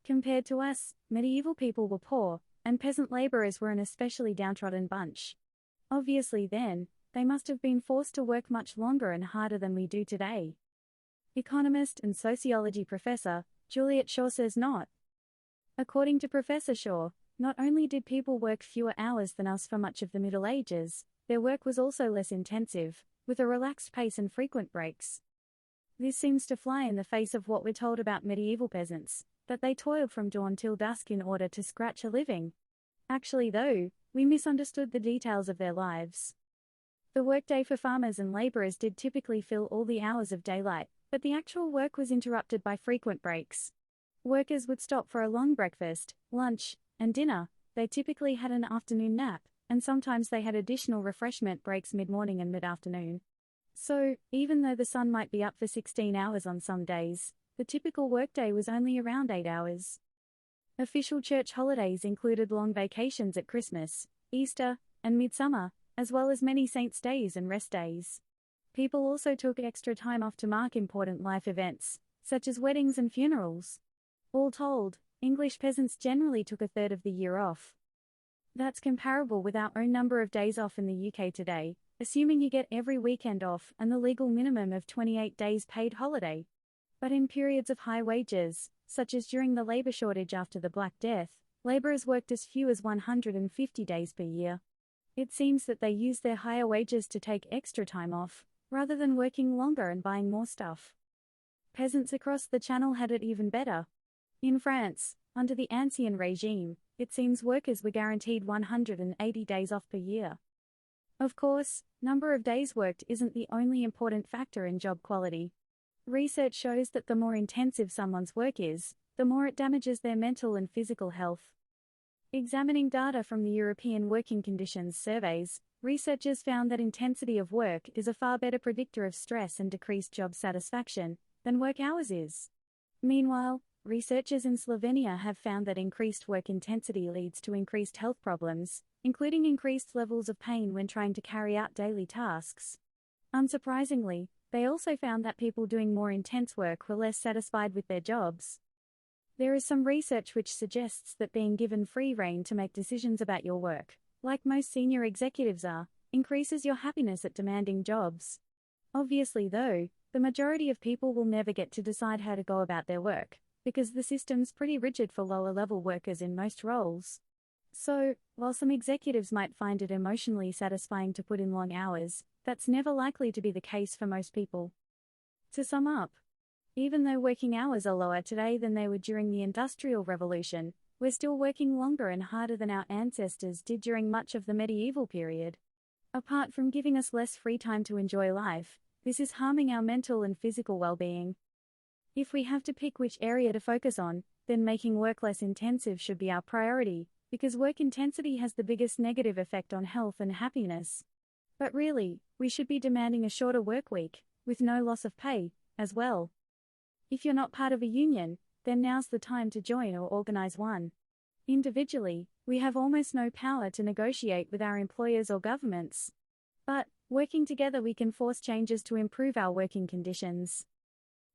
Compared to us, medieval people were poor, and peasant laborers were an especially downtrodden bunch. Obviously then, they must have been forced to work much longer and harder than we do today. Economist and sociology professor, Juliet Schor says not. According to Professor Schor, not only did people work fewer hours than us for much of the Middle Ages, their work was also less intensive, with a relaxed pace and frequent breaks. This seems to fly in the face of what we're told about medieval peasants, that they toiled from dawn till dusk in order to scratch a living. Actually though, we misunderstood the details of their lives. The workday for farmers and laborers did typically fill all the hours of daylight, but the actual work was interrupted by frequent breaks. Workers would stop for a long breakfast, lunch, and dinner. They typically had an afternoon nap, and sometimes they had additional refreshment breaks mid-morning and mid-afternoon. So, even though the sun might be up for 16 hours on some days, the typical workday was only around 8 hours. Official church holidays included long vacations at Christmas, Easter, and Midsummer, as well as many saints' days and rest days. People also took extra time off to mark important life events, such as weddings and funerals. All told, English peasants generally took a third of the year off. That's comparable with our own number of days off in the UK today, assuming you get every weekend off and the legal minimum of 28 days paid holiday. But in periods of high wages, such as during the labour shortage after the Black Death, labourers worked as few as 150 days per year. It seems that they used their higher wages to take extra time off, rather than working longer and buying more stuff. Peasants across the Channel had it even better. In France, under the Ancien regime, it seems workers were guaranteed 180 days off per year. Of course, number of days worked isn't the only important factor in job quality. Research shows that the more intensive someone's work is, the more it damages their mental and physical health. Examining data from the European Working Conditions surveys, researchers found that intensity of work is a far better predictor of stress and decreased job satisfaction than work hours is. Meanwhile, researchers in Slovenia have found that increased work intensity leads to increased health problems, including increased levels of pain when trying to carry out daily tasks. Unsurprisingly, they also found that people doing more intense work were less satisfied with their jobs. There is some research which suggests that being given free rein to make decisions about your work, like most senior executives are, increases your happiness at demanding jobs. Obviously though, the majority of people will never get to decide how to go about their work, because the system's pretty rigid for lower-level workers in most roles. So, while some executives might find it emotionally satisfying to put in long hours, that's never likely to be the case for most people. To sum up, even though working hours are lower today than they were during the Industrial Revolution, we're still working longer and harder than our ancestors did during much of the medieval period. Apart from giving us less free time to enjoy life, this is harming our mental and physical well-being. If we have to pick which area to focus on, then making work less intensive should be our priority, because work intensity has the biggest negative effect on health and happiness. But really, we should be demanding a shorter work week, with no loss of pay, as well. If you're not part of a union, then now's the time to join or organize one. Individually, we have almost no power to negotiate with our employers or governments. But, working together we can force changes to improve our working conditions.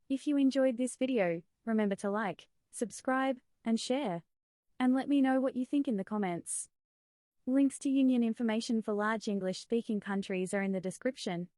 If you enjoyed this video, remember to like, subscribe, and share. And let me know what you think in the comments. Links to union information for large English-speaking countries are in the description.